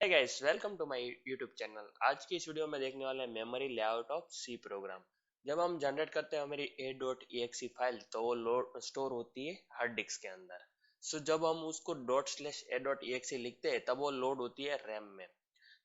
Hey guys, welcome to my YouTube channel. आज की इस वीडियो में देखने वाले हैं memory layout of C program. जब हम जनरेट करते हैं हमारी a.exe फाइल तो वो लोड स्टोर होती है हार्ड डिस्क के अंदर। जब हम उसको .a.exe लिखते हैं तब वो लोड होती है रैम में।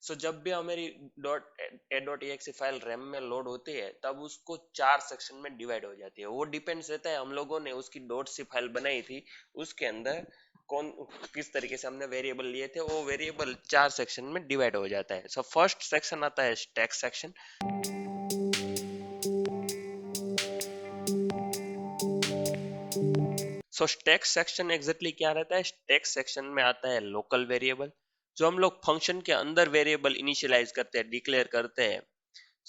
जब भी हमारी .a.exe फाइल रैम में लोड होती है तब उसको 4 सेक्शन में डिवाइड हो जाती है। वो डिपेंड्स रहता है हम लोगों ने उसकी .c फाइल बनाई थी उसके अंदर कौन किस तरीके से हमने वेरिएबल लिए थे, वो वेरिएबल 4 सेक्शन में डिवाइड हो जाता है। फर्स्ट सेक्शन आता है stack section. Stack section exactly क्या रहता है? स्टैक सेक्शन में आता है लोकल वेरिएबल, जो हम लोग फंक्शन के अंदर वेरिएबल इनिशियलाइज करते हैं, डिक्लेयर करते हैं।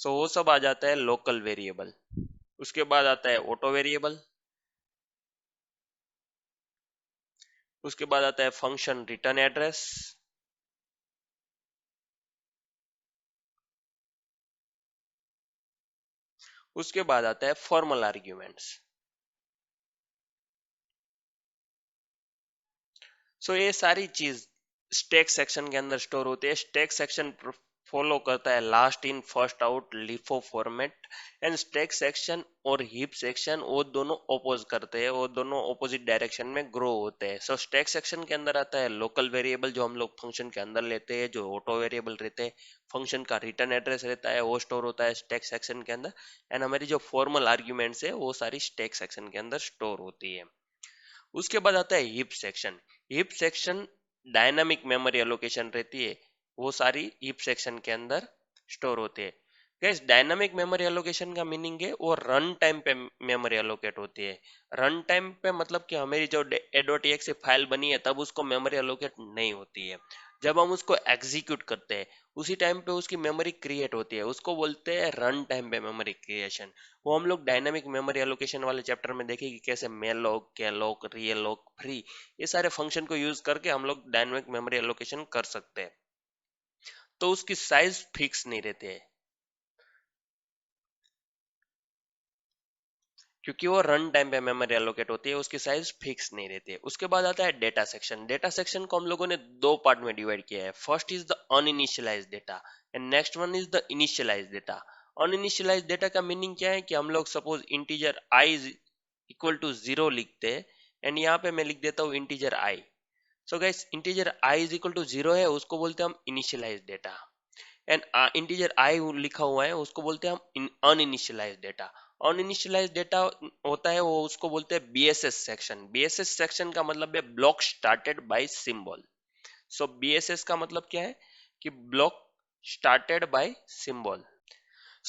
वो सब आ जाता है लोकल वेरिएबल। उसके बाद आता है ऑटो वेरिएबल। उसके बाद आता है फंक्शन रिटर्न एड्रेस। उसके बाद आता है फॉर्मल आर्ग्यूमेंट्स। ये सारी चीज स्टैक सेक्शन के अंदर स्टोर होती है। स्टैक सेक्शन फॉलो करता है last in first out LIFO format. And stack section और हीप सेक्शन वो दोनों ओपोज करते हैं, वो दोनों ऑपोजिट डायरेक्शन में ग्रो होते हैं। स्टैक सेक्शन के अंदर आता है लोकल वेरिएबल जो हम लोग फंक्शन के अंदर लेते हैं, जो ऑटो वेरिएबल रहते हैं। फंक्शन का रिटर्न एड्रेस रहता है वो स्टोर होता है स्टैक सेक्शन के अंदर। एंड हमारी जो फॉर्मल आर्ग्यूमेंट्स है वो सारी स्टैक सेक्शन के अंदर स्टोर होती है। उसके बाद आता है heap section. Heap section dynamic memory allocation रहती है, वो सारी हीप सेक्शन के अंदर स्टोर होते हैं। गैस, डायनामिक मेमोरी एलोकेशन का मीनिंग है वो रन टाइम पे मेमोरी एलोकेट होती है। रन टाइम पे मतलब कि हमारी जो a.exe फाइल बनी है तब उसको मेमोरी एलोकेट नहीं होती है। जब हम उसको एग्जीक्यूट करते हैं उसी टाइम पे उसकी मेमोरी क्रिएट होती है, उसको बोलते हैं रन टाइम पे मेमोरी क्रिएशन। वो हम लोग डायनामिक मेमोरी एलोकेशन वाले चैप्टर में देखेंगे कि कैसे मेलॉक, कैलॉक, रियलॉक, फ्री, ये सारे फंक्शन को यूज करके हम लोग डायनामिक मेमोरी एलोकेशन कर सकते हैं। तो उसकी साइज फिक्स नहीं रहती है क्योंकि वो रन टाइम पे मेमोरी एलोकेट होती है, उसकी साइज फिक्स नहीं रहती है। उसके बाद आता है डेटा सेक्शन। डेटा सेक्शन को हम लोगों ने दो पार्ट में डिवाइड किया है। First is the uninitialized data and next one is the initialized data. Uninitialized data का मीनिंग क्या है कि हम लोग suppose integer I is equal to 0 लिखते हैं एंड यहाँ पे मैं लिख देता हूँ integer I. Guys, integer I is equal to 0 है, उसको बोलते हैं हम initialised data. And integer I लिखा हुआ है उसको बोलते हैं हम अनइनिशियलाइज्ड डेटा। अनइनिशियलाइज्ड डेटा होता है वो उसको बोलते हैं बीएसएस सेक्शन। बीएसएस सेक्शन का मतलब है block started by symbol. BSS का मतलब क्या है कि block started by symbol.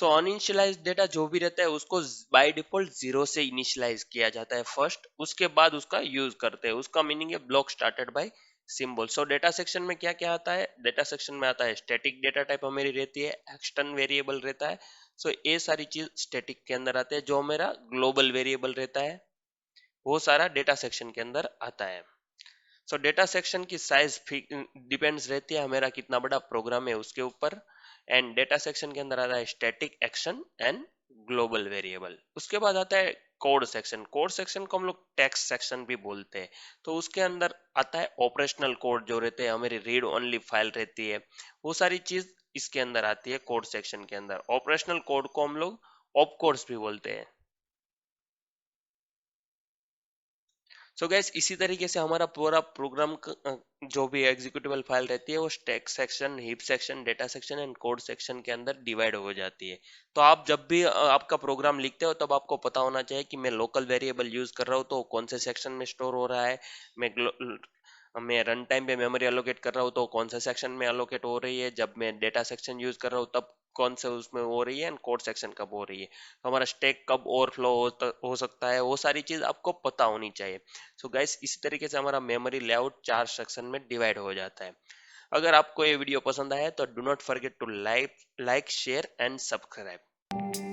Uninitialized data जो भी रहता है उसको बाय डिफॉल्ट 0 से इनिशियलाइज किया जाता है फर्स्ट, उसके बाद उसका यूज करते हैं। उसका मीनिंग है block started by symbol. Data section में क्या क्या आता है? डेटा सेक्शन में आता है स्टैटिक डेटा टाइप हमारी रहती है, एक्सटर्न वेरिएबल रहता है। ये सारी चीज स्टैटिक के अंदर आते हैं। जो मेरा ग्लोबल वेरिएबल रहता है वो सारा डेटा सेक्शन के अंदर आता है। डेटा सेक्शन की साइज डिपेंड्स रहती है हमारा कितना बड़ा प्रोग्राम है उसके ऊपर। एंड डेटा सेक्शन के अंदर आता है static, action and global variable. उसके बाद आता है कोड सेक्शन। कोड सेक्शन को हम लोग टेक्स्ट सेक्शन भी बोलते हैं। उसके अंदर आता है ऑपरेशनल कोड जो रहते हैं, हमारी रीड ओनली फाइल रहती है, वो सारी चीज इसके अंदर आती है कोड सेक्शन के अंदर। ऑपरेशनल कोड को हम लोग ऑप कोड्स भी बोलते हैं। गैस, इसी तरीके से हमारा पूरा प्रोग्राम जो भी एग्जीक्यूटेबल फाइल रहती है वो stack section, heap section, data section and code section के अंदर डिवाइड हो जाती है। तो आप जब भी आपका प्रोग्राम लिखते हो तब आपको पता होना चाहिए कि मैं लोकल वेरिएबल यूज कर रहा हूँ तो कौन से सेक्शन में स्टोर हो रहा है। मैं मैं रन टाइम पे मेमोरी एलोकेट कर रहा हूँ तो कौन सा सेक्शन में एलोकेट हो रही है। जब मैं डेटा सेक्शन यूज कर रहा हूँ तब कौन से उसमें हो रही है एंड कोड सेक्शन कब हो रही है। तो हमारा स्टैक कब ओवरफ्लो हो सकता है, वो सारी चीज आपको पता होनी चाहिए। गाइस, इसी तरीके से हमारा मेमोरी लेआउट 4 सेक्शन में डिवाइड हो जाता है। अगर आपको ये वीडियो पसंद आया तो do not forget to like share and subscribe.